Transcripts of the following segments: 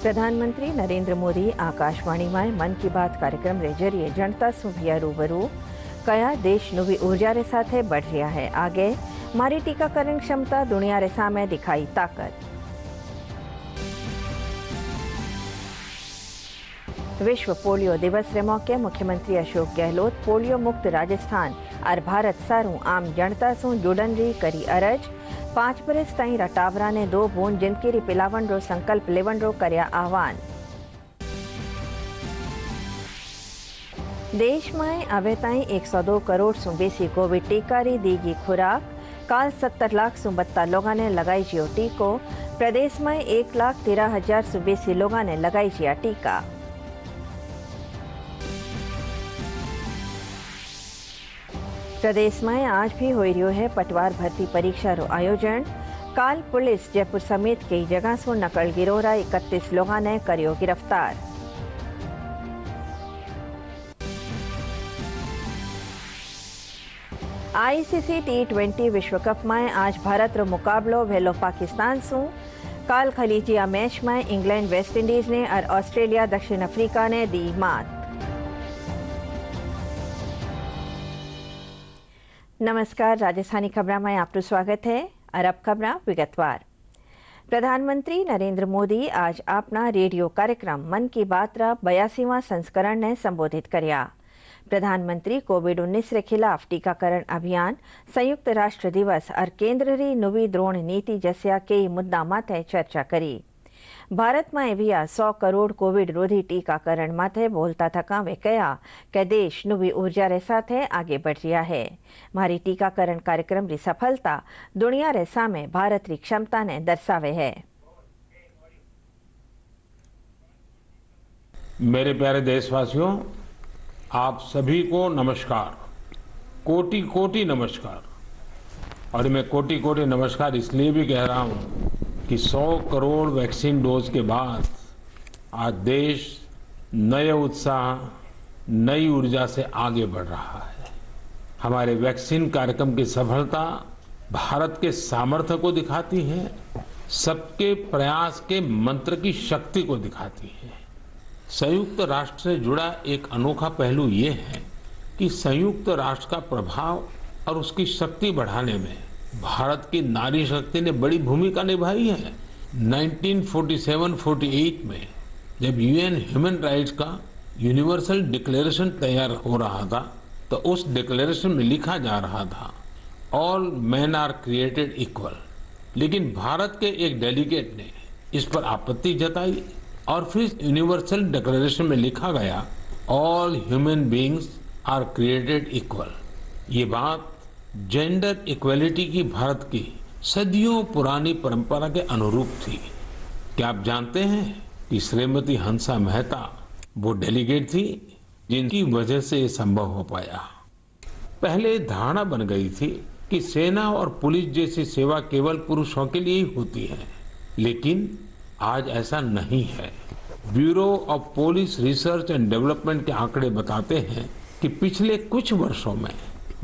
प्रधानमंत्री नरेंद्र मोदी आकाशवाणी में मन की बात कार्यक्रम रे जरिए जनता सु भैया रूबरू कया देश नवी ऊर्जा रे साथे बढ़ रहा है आगे मारी टीकाकरण क्षमता दुनिया रे सामे दिखाई ताकत। विश्व पोलियो दिवस रे मौके मुख्यमंत्री अशोक गहलोत पोलियो मुक्त राजस्थान और भारत सारू आम जनता सु जुड़न री करी अरज। 5 बरस ताई रटावरा ने 2 बूंद जिंदगी री पिलावन रो संकल्प लेवन रो कर्या आह्वान। देश में अवे ताई 102 करोड़ सु बेसी कोविड टीका री दीगी खुराक। काल 70 लाख सु बत्ता लोगों ने लगाई जियो टीको। प्रदेश में 1,13,000 सु बेसी लोगों ने लगाई जिया टीका। प्रदेश में आज भी हो रही है पटवार भर्ती परीक्षा रो आयोजन। काल पुलिस जयपुर समेत कई जगह से नकल गिरोह 31 लोगों ने करियो गिरफ्तार। आईसीसी T20 विश्व कप में आज भारत रो मुकाबलो वेलो पाकिस्तान सु। काल खलीजिया मैच में इंग्लैंड वेस्ट इंडीज ने और ऑस्ट्रेलिया दक्षिण अफ्रीका ने दी मात। नमस्कार, राजस्थानी खबरा में आपका स्वागत है। अरब खबरा विगतवार। प्रधानमंत्री नरेंद्र मोदी आज अपना रेडियो कार्यक्रम मन की बात रा 82वां संस्करण ने संबोधित करया। प्रधानमंत्री कोविड-19 के खिलाफ टीकाकरण अभियान, संयुक्त राष्ट्र दिवस और केंद्र री नवी द्रोण नीति जैसा कई मुद्दा माथे चर्चा करी। भारत में भी 100 करोड़ कोविड रोधी टीकाकरण माथे बोलता थका वे कहा कि देश नवी ऊर्जा रे साथे आगे बढ़ रहा है। मारी टीकाकरण कार्यक्रम री सफलता दुनिया रे सामे भारत री क्षमता ने दर्शावे है। मेरे प्यारे देशवासियों, आप सभी को नमस्कार, कोटि कोटि नमस्कार। और मैं कोटि कोटि नमस्कार इसलिए भी कह रहा हूं कि 100 करोड़ वैक्सीन डोज के बाद आज देश नए उत्साह, नई ऊर्जा से आगे बढ़ रहा है। हमारे वैक्सीन कार्यक्रम की सफलता भारत के सामर्थ्य को दिखाती है, सबके प्रयास के मंत्र की शक्ति को दिखाती है। संयुक्त राष्ट्र से जुड़ा एक अनोखा पहलू ये है कि संयुक्त राष्ट्र का प्रभाव और उसकी शक्ति बढ़ाने में भारत की नारी शक्ति ने बड़ी भूमिका निभाई है। 1947-48 में जब यूएन ह्यूमन राइट्स का यूनिवर्सल डिक्लेरेशन तैयार हो रहा था तो उस डिक्लेरेशन में लिखा जा रहा था all man are created equal. लेकिन भारत के एक डेलीगेट ने इस पर आपत्ति जताई और फिर यूनिवर्सल डिक्लेरेशन में लिखा गया all human beings are created equal. ये बात जेंडर इक्वलिटी की भारत की सदियों पुरानी परंपरा के अनुरूप थी। क्या आप जानते हैं कि श्रीमती हंसा मेहता वो डेलीगेट थी जिनकी वजह से ये संभव हो पाया। पहले धारणा बन गई थी कि सेना और पुलिस जैसी सेवा केवल पुरुषों के लिए ही होती है, लेकिन आज ऐसा नहीं है। Bureau of police research and development के आंकड़े बताते हैं कि पिछले कुछ वर्षों में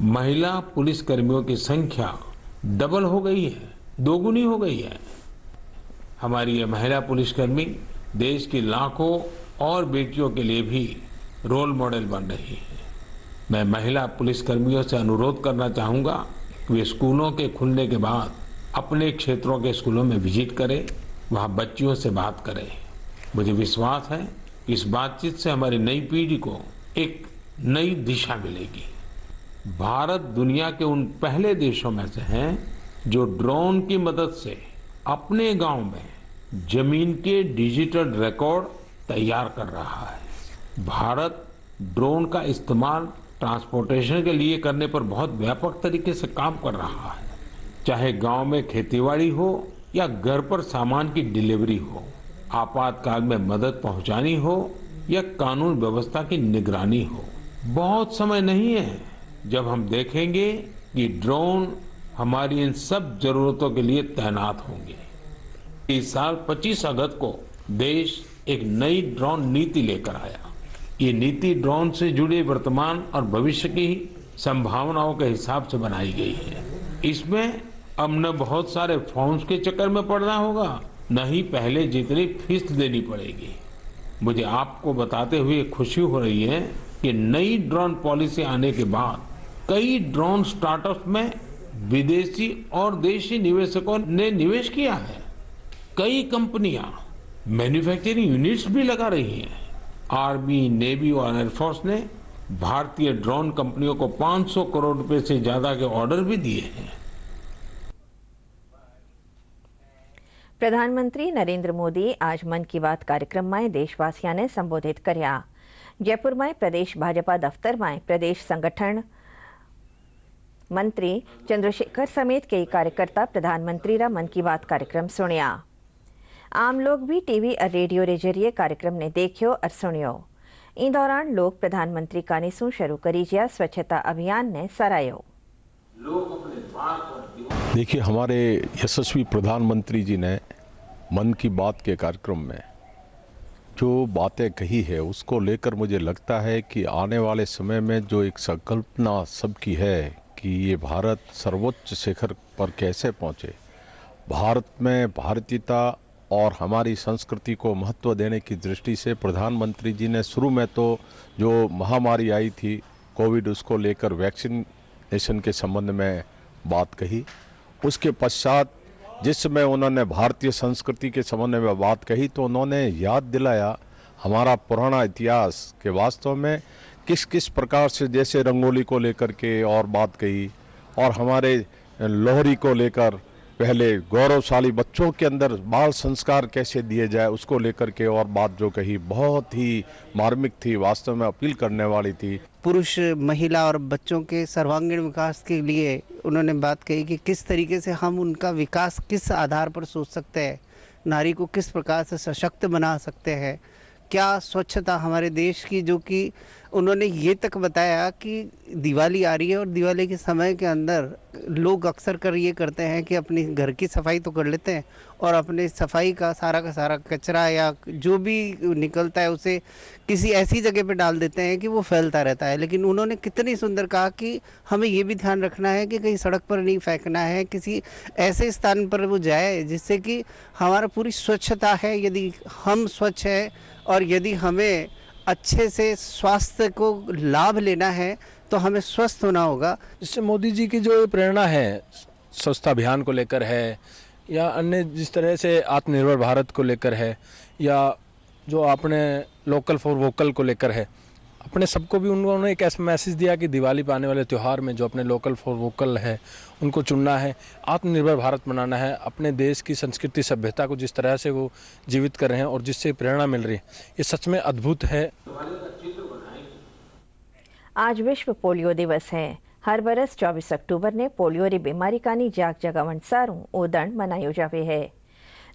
महिला पुलिस कर्मियों की संख्या डबल हो गई है, दोगुनी हो गई है। हमारी ये महिला पुलिसकर्मी देश की लाखों और बेटियों के लिए भी रोल मॉडल बन रही है। मैं महिला पुलिसकर्मियों से अनुरोध करना चाहूंगा कि वे स्कूलों के खुलने के बाद अपने क्षेत्रों के स्कूलों में विजिट करें, वहां बच्चियों से बात करें। मुझे विश्वास है कि इस बातचीत से हमारी नई पीढ़ी को एक नई दिशा मिलेगी। भारत दुनिया के उन पहले देशों में से है जो ड्रोन की मदद से अपने गांव में जमीन के डिजिटल रिकॉर्ड तैयार कर रहा है। भारत ड्रोन का इस्तेमाल ट्रांसपोर्टेशन के लिए करने पर बहुत व्यापक तरीके से काम कर रहा है। चाहे गांव में खेतीबाड़ी हो या घर पर सामान की डिलीवरी हो, आपातकाल में मदद पहुंचानी हो या कानून व्यवस्था की निगरानी हो। बहुत समय नहीं है जब हम देखेंगे कि ड्रोन हमारी इन सब जरूरतों के लिए तैनात होंगे। इस साल 25 अगस्त को देश एक नई ड्रोन नीति लेकर आया। ये नीति ड्रोन से जुड़े वर्तमान और भविष्य की संभावनाओं के हिसाब से बनाई गई है। इसमें अब न बहुत सारे फॉर्म्स के चक्कर में पड़ना होगा न ही पहले जितनी फीस देनी पड़ेगी। मुझे आपको बताते हुए खुशी हो रही है कि नई ड्रोन पॉलिसी आने के बाद कई ड्रोन स्टार्टअप्स में विदेशी और देशी निवेशकों ने निवेश किया है। कई कंपनियां मैन्युफैक्चरिंग यूनिट्स भी लगा रही हैं। आर्मी, नेवी और एयरफोर्स ने भारतीय ड्रोन कंपनियों को 500 करोड़ रुपए से ज्यादा के ऑर्डर भी दिए हैं। प्रधानमंत्री नरेंद्र मोदी आज मन की बात कार्यक्रम में देशवासियों ने संबोधित कर्या। जयपुर में प्रदेश भाजपा दफ्तर में प्रदेश संगठन मंत्री चंद्रशेखर समेत कई कार्यकर्ता प्रधानमंत्री रा मन की बात कार्यक्रम सुनिया। आम लोग भी टीवी और रेडियो के जरिए कार्यक्रम ने देखियो और सुनियो। इन दौरान लोग प्रधानमंत्री कानीसू शुरू करी जिया स्वच्छता अभियान ने सरायो। देखिए, हमारे यशस्वी प्रधानमंत्री जी ने मन की बात के कार्यक्रम में जो बातें कही है उसको लेकर मुझे लगता है कि आने वाले समय में जो एक संकल्पना सबकी है कि ये भारत सर्वोच्च शिखर पर कैसे पहुँचे, भारत में भारतीयता और हमारी संस्कृति को महत्व देने की दृष्टि से प्रधानमंत्री जी ने शुरू में तो जो महामारी आई थी कोविड, उसको लेकर वैक्सीनेशन के संबंध में बात कही। उसके पश्चात जिस समय उन्होंने भारतीय संस्कृति के संबंध में बात कही तो उन्होंने याद दिलाया हमारा पुराना इतिहास के वास्तव में किस किस प्रकार से, जैसे रंगोली को लेकर के और बात कही, और हमारे लोहरी को लेकर पहले गौरवशाली बच्चों के अंदर बाल संस्कार कैसे दिए जाए उसको लेकर के और बात जो कही बहुत ही मार्मिक थी, वास्तव में अपील करने वाली थी। पुरुष, महिला और बच्चों के सर्वांगीण विकास के लिए उन्होंने बात कही कि किस तरीके से हम उनका विकास किस आधार पर सोच सकते हैं, नारी को किस प्रकार से सशक्त बना सकते हैं, क्या स्वच्छता हमारे देश की, जो कि उन्होंने ये तक बताया कि दिवाली आ रही है और दिवाली के समय के अंदर लोग अक्सर कर ये करते हैं कि अपनी घर की सफाई तो कर लेते हैं और अपने सफाई का सारा कचरा या जो भी निकलता है उसे किसी ऐसी जगह पे डाल देते हैं कि वो फैलता रहता है। लेकिन उन्होंने कितनी सुंदर कहा कि हमें ये भी ध्यान रखना है कि कहीं सड़क पर नहीं फेंकना है, किसी ऐसे स्थान पर वो जाए जिससे कि हमारा पूरी स्वच्छता है। यदि हम स्वच्छ है और यदि हमें अच्छे से स्वास्थ्य को लाभ लेना है तो हमें स्वस्थ होना होगा। इससे मोदी जी की जो प्रेरणा है स्वच्छता अभियान को लेकर है या अन्य जिस तरह से आत्मनिर्भर भारत को लेकर है या जो अपने लोकल फॉर वोकल को लेकर है, अपने सबको भी उन्होंने एक ऐसा मैसेज दिया कि दिवाली पर आने वाले त्यौहार में जो अपने लोकल फॉर वोकल है उनको चुनना है, आत्मनिर्भर भारत बनाना है, अपने देश की संस्कृति सभ्यता को जिस तरह से वो जीवित कर रहे हैं और जिससे प्रेरणा मिल रही है, ये सच में अद्भुत है। आज विश्व पोलियो दिवस है। हर बरस 24 अक्टूबर ने पोलियो री बीमारी कानी जाग जगावण सारू ओदण मनायो जावे है।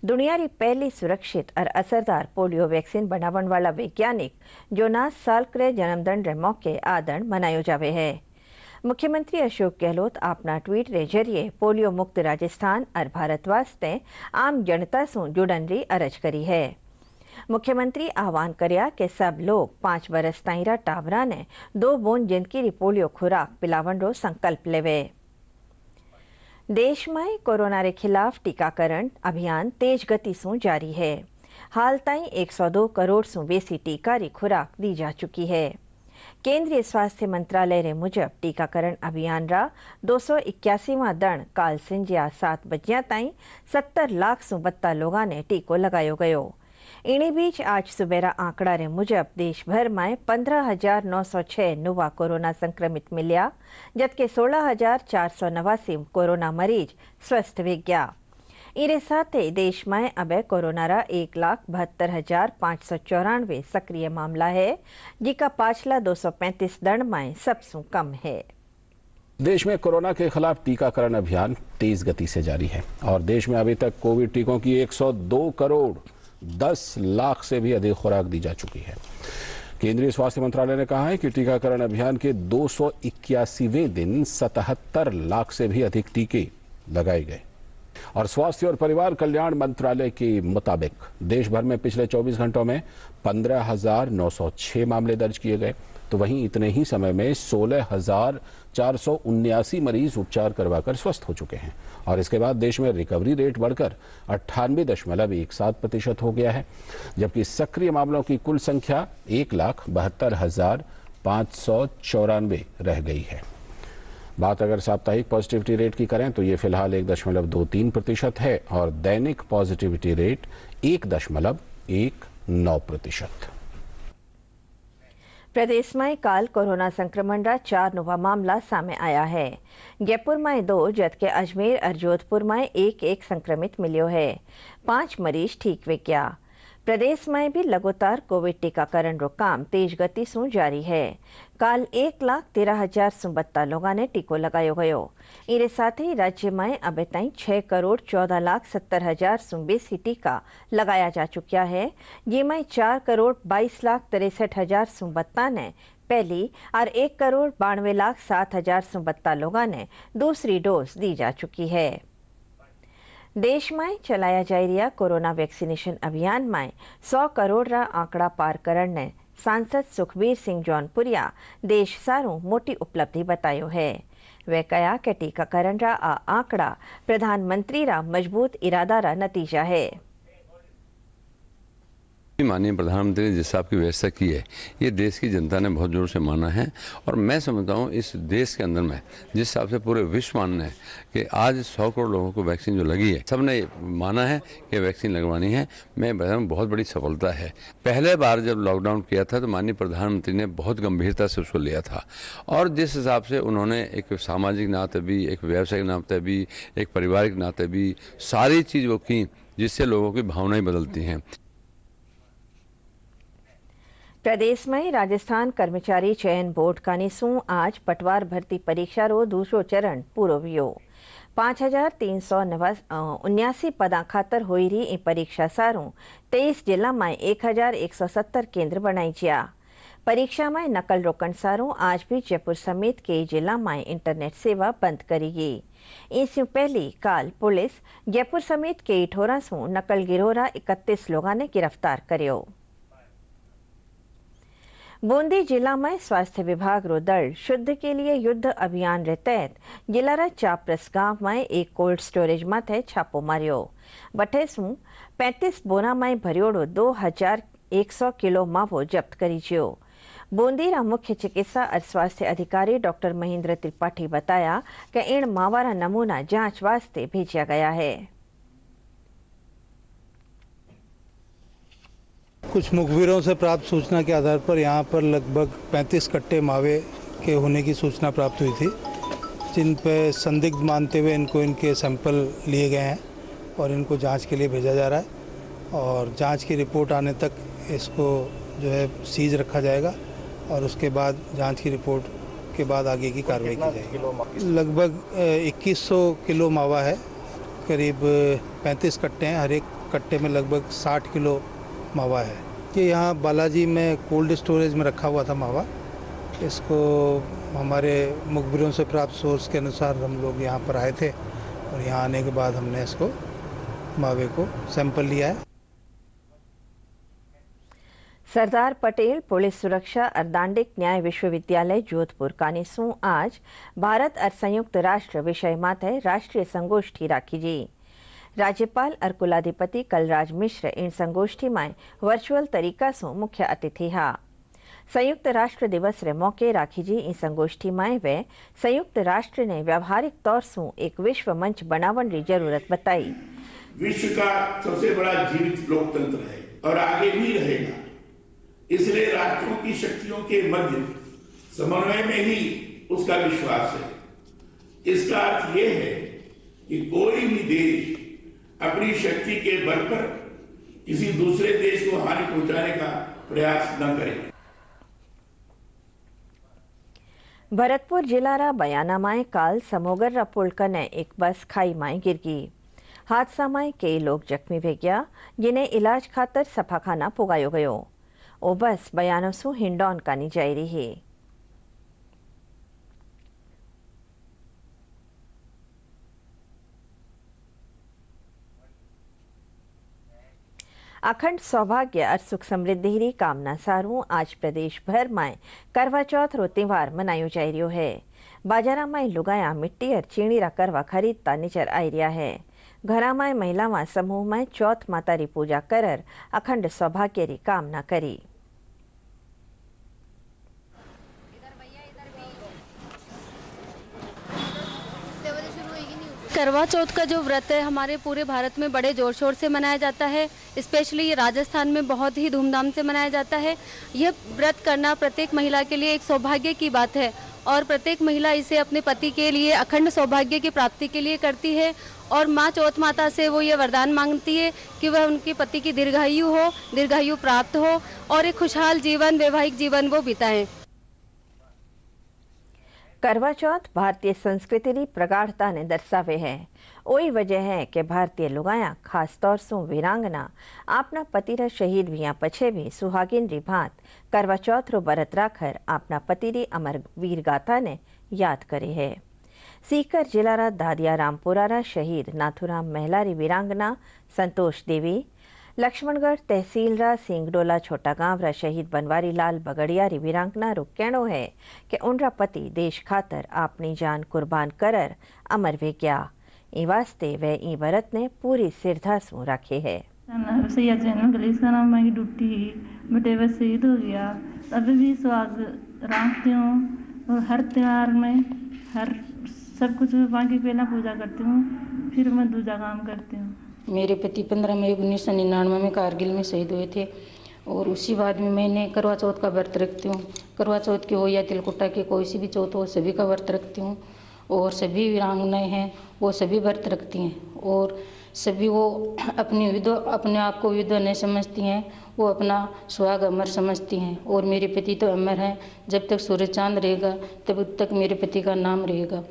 दुनिया री पहली सुरक्षित और असरदार पोलियो वैक्सीन बनावण वाला वैज्ञानिक जोनास साल्क रे जन्मदिन रे मौके आदण मनायो जावे है। मुख्यमंत्री अशोक गहलोत अपना ट्वीट रे जरिए पोलियो मुक्त राजस्थान और भारत वास्ते आम जनता से जुड़न री अरज करी है। मुख्यमंत्री आह्वान कर्या कि सब लोग 5 बरस ताईं टाबरा ने 2 बूंद जिंदगी री पोलियो खुराक पिलावण रो संकल्प लेवे। देश में कोरोना के खिलाफ टीकाकरण अभियान तेज गति से जारी है। हाल ताईं 102 करोड़ से बेसी टीका री खुराक दी जा चुकी है। केंद्रीय स्वास्थ्य मंत्रालय रे मुजब टीकाकरण अभियान रा 281वां दण काल संझिया 7 बजिया ताईं 70 लाख से बत्ता लोगों ने टीको लगायो गयो। इन्हीं बीच आज सुबेरा आंकड़ा रे मुजब देश भर में 15,906 नवा कोरोना संक्रमित मिलिया, जबकि 16,489 कोरोना मरीज स्वस्थ हो गया। इरे साथ ही देश में अब कोरोना रा 1,72,594 सक्रिय मामला है, जिका पाछला 235 दण में सबसे कम है। देश में कोरोना के खिलाफ टीकाकरण अभियान तेज गति से जारी है और देश में अभी तक कोविड टीकों की 102 करोड़ 10 लाख से भी अधिक खुराक दी जा चुकी है। केंद्रीय स्वास्थ्य मंत्रालय ने कहा है कि टीकाकरण अभियान के 281वें दिन 77 लाख से भी अधिक टीके लगाए गए। और स्वास्थ्य और परिवार कल्याण मंत्रालय के मुताबिक देश भर में पिछले 24 घंटों में 15,906 मामले दर्ज किए गए, तो वहीं इतने ही समय में 16,479 मरीज उपचार करवाकर स्वस्थ हो चुके हैं। और इसके बाद देश में रिकवरी रेट बढ़कर 98.17% हो गया है, जबकि सक्रिय मामलों की कुल संख्या 1,72,594 रह गई है। बात अगर साप्ताहिक पॉजिटिविटी रेट की करें तो ये फिलहाल 1.23% है और दैनिक पॉजिटिविटी रेट 1.19%। प्रदेश में काल कोरोना संक्रमण रा 4 नवा मामला सामे आया है। जयपुर में 2 जबकि अजमेर और जोधपुर में एक संक्रमित मिलो है। 5 मरीज ठीक वे गया। प्रदेश में भी लगातार कोविड टीकाकरण रो काम तेज गति से जारी है। काल 1,13,072 लोगों ने टीको लगायो गयो। इरे साथ ही राज्य में अब तक 6,14,70,000 से बेसी टीका लगाया जा चुका है, जिसमें 4,22,63,000 से बत्ता ने पहली और 1,92,07,000 से बत्ता लोगों ने दूसरी डोज दी जा चुकी है। देश में चलाया जा रहा कोरोना वैक्सीनेशन अभियान में 100 करोड़ रा आंकड़ा पार करने सांसद सुखबीर सिंह जौनपुरिया देश सारू मोटी उपलब्धि बतायो है। वे कहा कि टीकाकरण रा आ आंकड़ा प्रधानमंत्री रा मजबूत इरादा रा नतीजा है। माननीय प्रधानमंत्री ने जिस हिसाब की व्यवस्था की है, ये देश की जनता ने बहुत जोर से माना है और मैं समझता हूँ इस देश के अंदर में जिस हिसाब से पूरे विश्व मानना है कि आज 100 करोड़ लोगों को वैक्सीन जो लगी है, सबने माना है कि वैक्सीन लगवानी है। मैं बता रहा बहुत बड़ी सफलता है। पहले बार जब लॉकडाउन किया था तो माननीय प्रधानमंत्री ने बहुत गंभीरता से उसको लिया था और जिस हिसाब से उन्होंने एक सामाजिक नाते भी, एक व्यावसायिक नाते भी, एक पारिवारिक नाते भी सारी चीज़ वो की जिससे लोगों की भावनाएं बदलती हैं। प्रदेश में राजस्थान कर्मचारी चयन बोर्ड का निसू आज पटवार भर्ती परीक्षा रो दूसरो चरण पूरो हुयो। 5,379 पदा खातर हुई रही इ परीक्षा सारू 23 जिला में 1,170 केंद्र बनाई जा। परीक्षा में नकल रोकन सारू आज भी जयपुर समेत कई जिला में इंटरनेट सेवा बंद करी गई। इससे पहले काल पुलिस जयपुर समेत कई ठोरा सू नकल गिरोह 31 लोगों ने गिरफ्तार करो। बूंदी जिला में स्वास्थ्य विभाग रो दल शुद्ध के लिए युद्ध अभियान रे तहत जिला रा चापरस गांव में एक कोल्ड स्टोरेज माथे छापो मारियो। बठे सू 35 बोरा में भरियोड़ो 2,100 किलो मावो जब्त करी जियो। बूंदी रा मुख्य चिकित्सा और स्वास्थ्य अधिकारी डॉक्टर महेंद्र त्रिपाठी बताया कि इन मावा रा नमूना जांच वास्ते भेजा गया है। कुछ मुखबिरों से प्राप्त सूचना के आधार पर यहाँ पर लगभग 35 कट्टे मावे के होने की सूचना प्राप्त हुई थी, जिन पे संदिग्ध मानते हुए इनके सैंपल लिए गए हैं और इनको जांच के लिए भेजा जा रहा है और जांच की रिपोर्ट आने तक इसको जो है सीज रखा जाएगा और उसके बाद जांच की रिपोर्ट के बाद आगे की कार्रवाई की जाएगी। लगभग 2100 किलो मावा है, करीब 35 कट्टे हैं, हर एक कट्टे में लगभग 60 किलो मावा है। ये यहाँ बालाजी में कोल्ड स्टोरेज में रखा हुआ था मावा। इसको हमारे मुखबिरों से प्राप्त सोर्स के अनुसार हम लोग यहाँ पर आए थे और यहाँ आने के बाद हमने इसको मावे को सैंपल लिया है। सरदार पटेल पुलिस सुरक्षा और दांडिक न्याय विश्वविद्यालय जोधपुर का निसू आज भारत और संयुक्त राष्ट्र विषय माथे राष्ट्रीय संगोष्ठी राखी जी। राज्यपाल और कुलाधिपति कलराज मिश्र इन संगोष्ठी में वर्चुअल तरीका से मुख्य अतिथि हा। संयुक्त राष्ट्र दिवस रे मौके राखी जी इन संगोष्ठी में वे संयुक्त राष्ट्र ने व्यावहारिक तौर से एक विश्व मंच बनावन की जरूरत बताई। विश्व का सबसे बड़ा जीवित लोकतंत्र है और आगे भी रहेगा, इसलिए राष्ट्रों की शक्तियों के मध्य समन्वय में ही उसका विश्वास है। इसका अर्थ यह है कि कोई भी देश अपनी शक्ति के बल पर किसी दूसरे देश को हानि पहुंचाने का प्रयास न करे। भरतपुर जिला रा बयाना में काल समोगर रा पुल कने एक बस खाई में गिर गई। हादसा में कई लोग जख्मी हो गया, जिन्हें इलाज खातर सफाखाना पुगायो गयो। ओ बस बयानों सु हिंडौन कानी जाई रही। अखंड सौभाग्य और सुख समृद्धि री कामना सारू आज प्रदेश भर में करवा चौथ रो त्यौहार मनायो जाय रह्यो है। बाजारा में लुगाया मिट्टी और चीनी रा करवा खरीदता नजर आई रहा है। घरा में महिला समूह में चौथ माता री पूजा कर अखंड सौभाग्य री कामना करी। करवा चौथ का जो व्रत है हमारे पूरे भारत में बड़े जोर शोर से मनाया जाता है। स्पेशली ये राजस्थान में बहुत ही धूमधाम से मनाया जाता है। यह व्रत करना प्रत्येक महिला के लिए एक सौभाग्य की बात है और प्रत्येक महिला इसे अपने पति के लिए अखंड सौभाग्य की प्राप्ति के लिए करती है और माँ चौथ माता से वो ये वरदान मांगती है कि वह उनके पति की दीर्घायु प्राप्त हो और एक खुशहाल जीवन, वैवाहिक जीवन वो बिताएं। करवा चौथ भारतीय संस्कृति री प्रगाढ़ता ने दर्शावे है। ओई वजह है कि भारतीय लुगाया खास तौर से वीरांगना अपना पति रा शहीद विया पछे भी सुहागिन री भांत करवा चौथ रो व्रत राखर अपना पति री अमर वीर गाथा ने याद करे है। सीकर जिला रा दादिया रामपुरा रा शहीद नाथुराम महिला री वीरांगना संतोष देवी, लक्ष्मणगढ़ तहसील रा सिंगडोला छोटा गांव रा शहीद बनवारी लाल बगड़िया री वीरांगना रो कहनो है कि उनरा पति देश खातर अपनी जान कुर्बान करर अमर वे गया। ई वास्ते वे ई व्रत ने पूरी श्रद्धा से रखे है। बेटे वे शहीद हो गया, अभी भी स्वाग रखती हूँ और हर त्योहार में हर सब कुछ में बाकी पहला पूजा करती हूँ, फिर मैं दूजा काम करती हूँ। मेरे पति 15 मई 1999 में कारगिल में शहीद हुए थे और उसी बाद में मैंने करवा चौथ का व्रत रखती हूँ। करवा चौथ की हो या तिलकुटा की कोई सी भी चौथ हो, सभी का व्रत रखती हूँ और सभी वीरांगनाएँ हैं वो सभी व्रत रखती हैं और सभी वो अपने आप को विधवा नहीं समझती हैं, वो अपना सुहाग अमर समझती हैं और मेरे पति तो अमर हैं। जब तक सूरज चांद रहेगा तब तक मेरे पति का नाम रहेगा।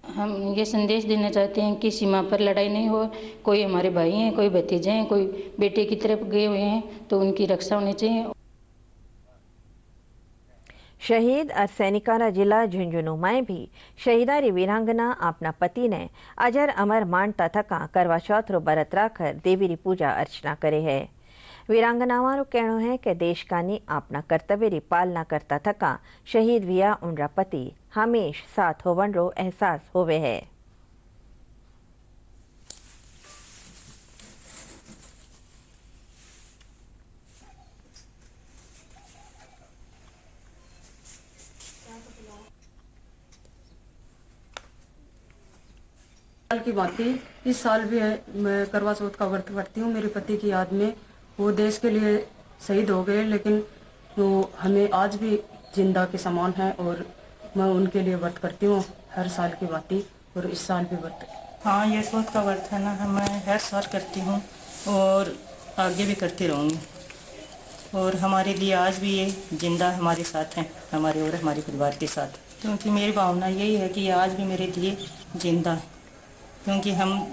हम ये संदेश देना चाहते हैं कि सीमा पर लड़ाई नहीं हो, कोई हमारे भाई हैं, कोई भतीजे हैं, कोई बेटे की तरफ गए हुए हैं तो उनकी रक्षा होनी चाहिए। शहीद और सैनिकारा जिला झुंझुनू में भी शहीदा री वीरांगना अपना पति ने अजर अमर मानता थका करवा चौथ रो व्रत राखर देवी री पूजा अर्चना करे है। वीरांगनावां रो कहनो है कि देश कानी अपना कर्तव्य री पालना करता थका शहीद विया उनरा पति हमेश साथ होवन रो एहसास होवे है। साल की बातें इस साल भी मैं करवा चौथ का व्रत करती हूँ मेरे पति की याद में। वो देश के लिए शहीद हो गए लेकिन वो हमें आज भी जिंदा के समान है और मैं उनके लिए व्रत करती हूँ हर साल की बातें और इस साल भी व्रत। हाँ, ये चौथ का व्रत है ना, मैं हर साल करती हूँ और आगे भी करती रहूँगी और हमारे लिए आज भी ये जिंदा हमारे साथ हैं, हमारे और हमारे परिवार के साथ, क्योंकि मेरी भावना यही है कि ये आज भी मेरे लिए जिंदा है, क्योंकि हम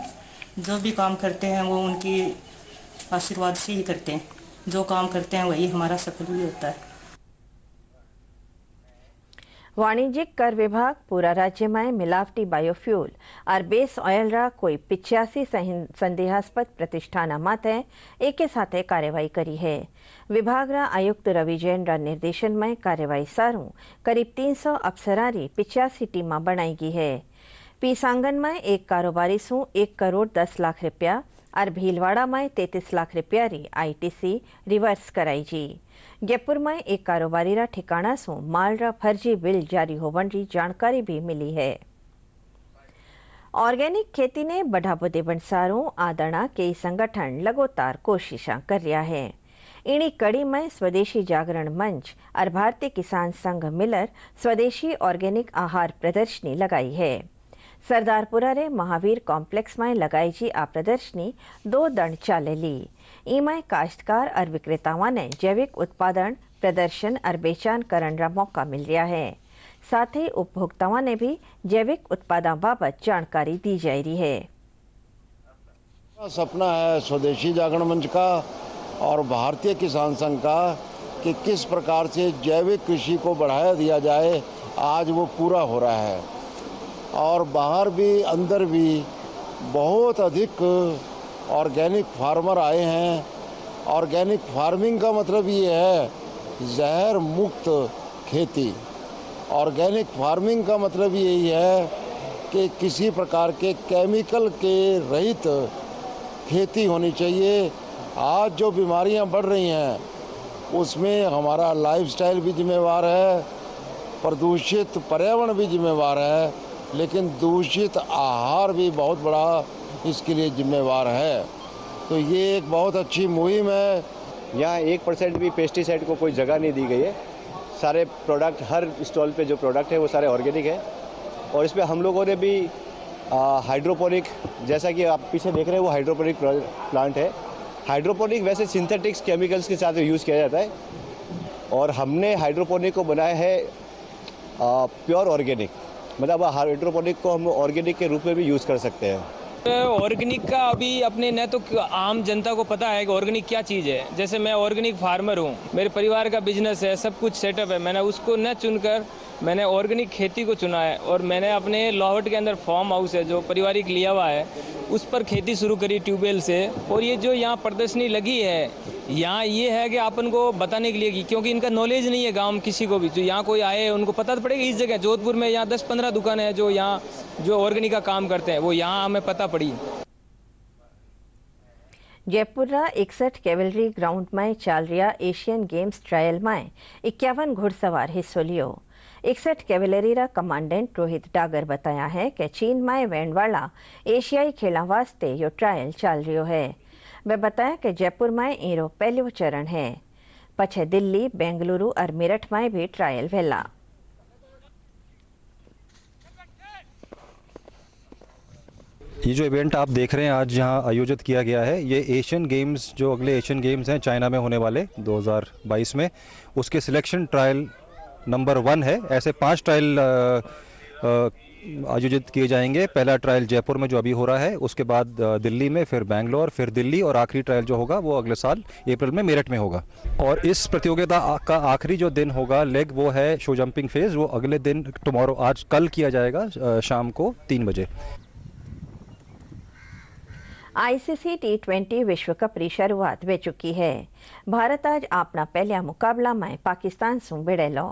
जो भी काम करते हैं वो उनकी आशीर्वाद से ही करते हैं। जो काम करते हैं वही हमारा सफल भी होता है। वाणिज्यिक कर विभाग पूरा राज्य में मिलावटी बायोफ्यूल और बेस ऑयल रा कोई 85 संदेहास्पद प्रतिष्ठान माथे एक साथ कार्यवाही करी है। विभाग रा आयुक्त रवि जैन रा निर्देशन में कार्यवाही सारू करीब 300 अफसरारी 85 टीमा बनाई गई है। पीसांगन में एक कारोबारी सु 1 करोड़ 10 लाख रुपया और भीलवाड़ा में 33 लाख रुपया री ITC रिवर्स कराई जी। जयपुर में एक कारोबारी रा ठिकाना सु माल रा फर्जी बिल जारी होवन री जानकारी भी मिली है। ऑर्गेनिक खेती ने बढ़ावो देवन सारू आदरणा कई संगठन लगातार कोशिशां कर रहा है। इनी कड़ी में स्वदेशी जागरण मंच और भारतीय किसान संघ मिलर स्वदेशी ऑर्गेनिक आहार प्रदर्शनी लगाई है। सरदारपुरा रे महावीर कॉम्प्लेक्स में लगाई जी आ प्रदर्शनी 2 दंड चाले ली। इमाय काश्तकार और विक्रेताओं ने जैविक उत्पादन प्रदर्शन और बेचान करने का मौका मिल रहा है। साथ ही उपभोक्ताओं ने भी जैविक उत्पादों बाबत जानकारी दी जा रही है। सपना है स्वदेशी जागरण मंच का और भारतीय किसान संघ का कि किस प्रकार से जैविक कृषि को बढ़ावा दिया जाए, आज वो पूरा हो रहा है और बाहर भी अंदर भी बहुत अधिक ऑर्गेनिक फार्मर आए हैं ऑर्गेनिक फार्मिंग का मतलब ये है जहर मुक्त खेती। ऑर्गेनिक फार्मिंग का मतलब यही है कि किसी प्रकार के केमिकल के रहित खेती होनी चाहिए। आज जो बीमारियां बढ़ रही हैं उसमें हमारा लाइफस्टाइल भी जिम्मेवार है, प्रदूषित पर्यावरण भी जिम्मेवार है, लेकिन दूषित आहार भी बहुत बड़ा इसके लिए जिम्मेवार है। तो ये एक बहुत अच्छी मुहिम है। यहाँ 1% भी पेस्टिसाइड को कोई जगह नहीं दी गई है। सारे प्रोडक्ट, हर स्टॉल पे जो प्रोडक्ट है वो सारे ऑर्गेनिक है। और इसमें हम लोगों ने भी हाइड्रोपोनिक, जैसा कि आप पीछे देख रहे हैं वो हाइड्रोपोनिक प्लांट है। हाइड्रोपोनिक वैसे सिंथेटिक्स केमिकल्स के साथ यूज़ किया जाता है और हमने हाइड्रोपोनिक को बनाया है प्योर ऑर्गेनिक। मतलब हाइड्रोपोनिक को हम ऑर्गेनिक के रूप में भी यूज़ कर सकते हैं। ऑर्गेनिक का अभी अपने न तो आम जनता को पता है कि ऑर्गेनिक क्या चीज़ है। जैसे मैं ऑर्गेनिक फार्मर हूँ, मेरे परिवार का बिजनेस है, सब कुछ सेटअप है। मैंने उसको न चुनकर मैंने ऑर्गेनिक खेती को चुना है और मैंने अपने लोहट के अंदर फार्म हाउस है जो पारिवारिक लिया हुआ है, उस पर खेती शुरू करी ट्यूबवेल से। और ये जो यहाँ प्रदर्शनी लगी है, यहाँ ये है कि अपन को बताने के लिए कि क्योंकि इनका नॉलेज नहीं है गांव किसी को भी, जो यहाँ कोई आए उनको पता तो पड़ेगा। इस जगह जोधपुर में यहाँ 10-15 दुकानें हैं जो यहाँ जो ऑर्गेनिक का काम करते हैं, वो यहाँ हमें पता पड़ी। जयपुर 61 कैवलरी ग्राउंड में चाल रहा एशियन गेम्स ट्रायल में 51 घुड़सवार हिस्सों लियो। 61 कैवलरी कमांडेंट रोहित डागर बताया है कि चीन में वेण वाला एशियाई खेलों वास्ते यो ट्रायल चल रही है। वे बताया कि जयपुर में एरो पहलो चरण है, पछे दिल्ली, बेंगलुरु और मेरठ में भी ट्रायल वेला। ये जो इवेंट आप देख रहे हैं आज यहाँ आयोजित किया गया है, ये एशियन गेम्स, जो अगले एशियन गेम्स हैं चाइना में होने वाले 2022 में, उसके सिलेक्शन ट्रायल नंबर 1 है। ऐसे 5 ट्रायल आयोजित किए जाएंगे। पहला ट्रायल जयपुर में जो अभी हो रहा है, उसके बाद दिल्ली में, फिर बेंगलोर, फिर दिल्ली, और आखिरी ट्रायल जो होगा वो अगले साल अप्रैल में मेरठ में होगा। और इस प्रतियोगिता का आखिरी जो दिन होगा लेग, वो है शो जंपिंग फेज। वो अगले दिन टुमारो, आज कल किया जाएगा शाम को 3 बजे। आईसीसी T20 विश्व कप की शुरुआत हो चुकी है। भारत आज अपना पहला मुकाबला में पाकिस्तान से भिड़ेलो।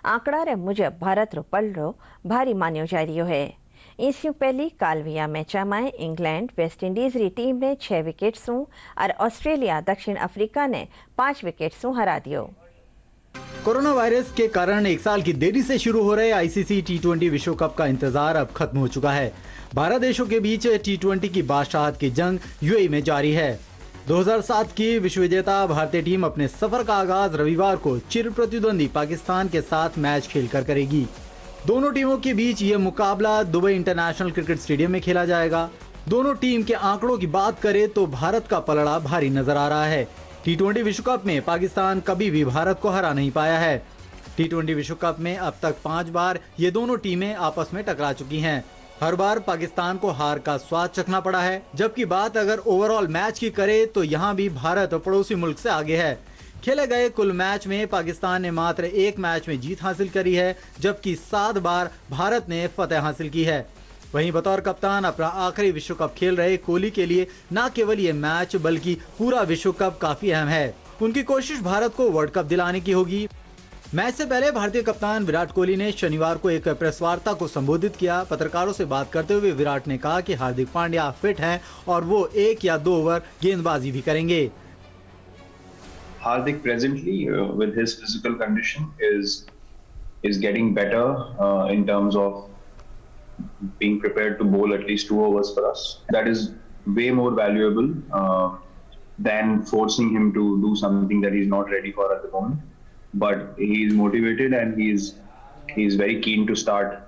आंकड़ा रे मुजब भारत रो पलड़ो भारी मान्यो जा रही है। इससे पहली कालविया मैच में इंग्लैंड वेस्ट इंडीज री टीम ने 6 विकेट से और ऑस्ट्रेलिया दक्षिण अफ्रीका ने 5 विकेट से हरा दियो। कोरोना वायरस के कारण 1 साल की देरी से शुरू हो रहे आईसीसी T20 विश्व कप का इंतजार अब खत्म हो चुका है। 12 देशों के बीच T20 की बादशाहत की जंग यूएई में जारी है। 2007 की विश्व विजेता भारतीय टीम अपने सफर का आगाज रविवार को चिर प्रतिद्वंदी पाकिस्तान के साथ मैच खेलकर करेगी। दोनों टीमों के बीच ये मुकाबला दुबई इंटरनेशनल क्रिकेट स्टेडियम में खेला जाएगा। दोनों टीम के आंकड़ों की बात करें तो भारत का पलड़ा भारी नजर आ रहा है। T20 विश्व कप में पाकिस्तान कभी भी भारत को हरा नहीं पाया है। T20 विश्व कप में अब तक 5 बार ये दोनों टीमें आपस में टकरा चुकी हैं। हर बार पाकिस्तान को हार का स्वाद चखना पड़ा है। जबकि बात अगर ओवरऑल मैच की करे तो यहाँ भी भारत पड़ोसी मुल्क से आगे है। खेले गए कुल मैच में पाकिस्तान ने मात्र 1 मैच में जीत हासिल करी है, जबकि 7 बार भारत ने फतेह हासिल की है। वहीं बतौर कप्तान अपना आखिरी विश्व कप खेल रहे कोहली के लिए न केवल ये मैच बल्कि पूरा विश्व कप काफी अहम है। उनकी कोशिश भारत को वर्ल्ड कप दिलाने की होगी। मैच से पहले भारतीय कप्तान विराट कोहली ने शनिवार को एक प्रेस वार्ता को संबोधित किया। पत्रकारों से बात करते हुए विराट ने कहा कि हार्दिक पांड्या फिट हैं और वो 1 या 2 ओवर गेंदबाजी भी करेंगे। Hardik presently with his physical condition is getting better in terms of being prepared to bowl at least 2 overs for us. That is way more valuable than forcing him to do something that he's not ready for at the moment. But he is motivated and he's very keen to start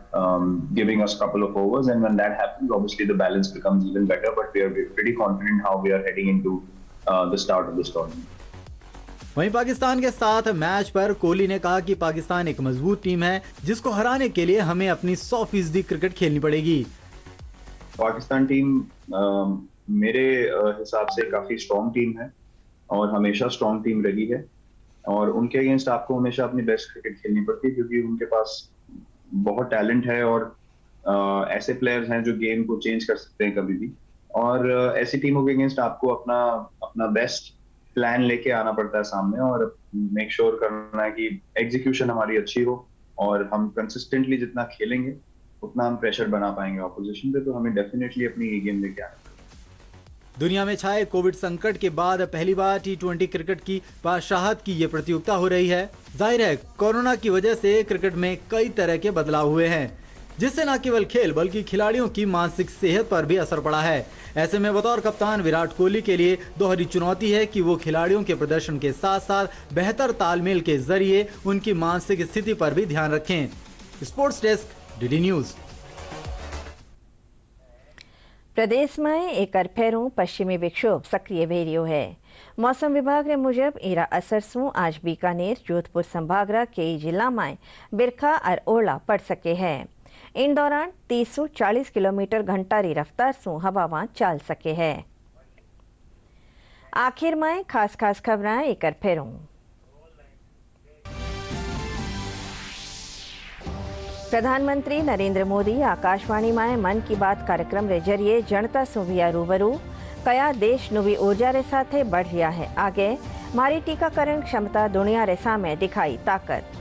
giving us a couple of overs, and when that happens, obviously the balance becomes even better. But we are pretty confident how we are heading into the start of this tournament. वहीं पाकिस्तान के साथ match पर कोहली ने कहा कि पाकिस्तान एक मजबूत team है जिसको हराने के लिए हमें अपनी 100% क्रिकेट खेलनी पड़ेगी। पाकिस्तान टीम मेरे हिसाब से काफी स्ट्रॉन्ग टीम है और हमेशा स्ट्रॉन्ग टीम रही है, और उनके अगेंस्ट आपको हमेशा अपनी बेस्ट क्रिकेट खेलनी पड़ती है क्योंकि उनके पास बहुत टैलेंट है और ऐसे प्लेयर्स हैं जो गेम को चेंज कर सकते हैं कभी भी, और ऐसी टीमों के अगेंस्ट आपको अपना बेस्ट प्लान लेके आना पड़ता है सामने और मेक श्योर करना है कि एग्जीक्यूशन हमारी अच्छी हो और हम कंसिस्टेंटली जितना खेलेंगे उतना हम प्रेशर बना पाएंगे ऑपोजिशन पे, तो हमें डेफिनेटली अपनी ए गेम लेके आना। दुनिया में छाए कोविड संकट के बाद पहली बार T20 क्रिकेट की बादशाहत की ये प्रतियोगिता हो रही है। जाहिर है कोरोना की वजह से क्रिकेट में कई तरह के बदलाव हुए हैं, जिससे न केवल खेल बल्कि खिलाड़ियों की मानसिक सेहत पर भी असर पड़ा है। ऐसे में बतौर कप्तान विराट कोहली के लिए दोहरी चुनौती है कि वो खिलाड़ियों के प्रदर्शन के साथ साथ बेहतर तालमेल के जरिए उनकी मानसिक स्थिति पर भी ध्यान रखें। Sports desk, DD news. प्रदेश में एक फेरू पश्चिमी विक्षोभ सक्रिय भेरियो है। मौसम विभाग ने मुजब इरा असर सु आज बीकानेर, जोधपुर संभाग कई जिला में बिरखा और ओला पड़ सके हैं। इन दौरान 30 से 40 किलोमीटर घंटा री रफ्तार से हवा चाल सके है। आखिर में खास खबरें एक फेरू। प्रधानमंत्री नरेंद्र मोदी आकाशवाणी में मन की बात कार्यक्रम रे जरिए जनता से भी रूबरू कया देश नवी ऊर्जा रे साथे बढ़ रहा है आगे। मारी टीकाकरण क्षमता दुनिया रे सामे दिखाई ताकत।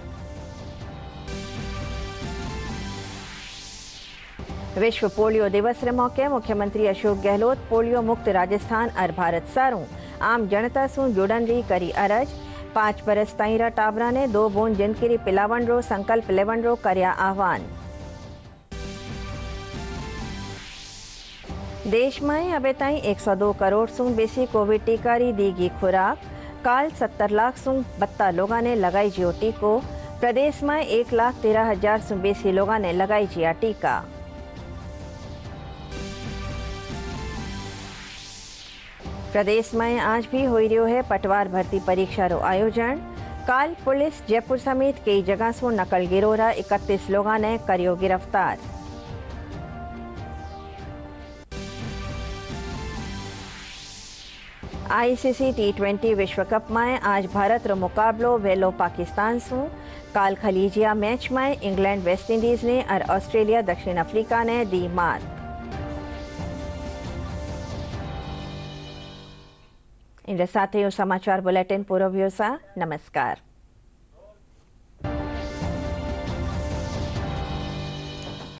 विश्व पोलियो दिवस रे मौके मुख्यमंत्री अशोक गहलोत पोलियो मुक्त राजस्थान और भारत सारू आम जनता से जुड़न री करी अरज। 5 बरस ताईं टाबरा ने 2 बूंद जिनकिरी पिलावन रो संकल्प लेवन रो कर्या आह्वान। देश में अबे ताईं 102 करोड़ से बेसी कोविड टीका री दीगी खुराक। काल 70 लाख से 72 लोगों ने लगाई जियो टीको। प्रदेश में 1,13,000 से बेसी लोगों ने लगाई जिया टीका। प्रदेश में आज भी हो रही है पटवार भर्ती परीक्षा रो आयोजन। काल पुलिस जयपुर समेत कई जगह से नकल गिरोह 31 लोगों ने करियो गिरफ्तार। ICC T20 विश्व कप में आज भारत रो मुकाबलो वेलो पाकिस्तान से। काल खलीजिया मैच में इंग्लैंड वेस्ट इंडीज ने और ऑस्ट्रेलिया दक्षिण अफ्रीका ने दी मात। इन साथ ही समाचार बुलेटिन पूरो व्योसा। नमस्कार।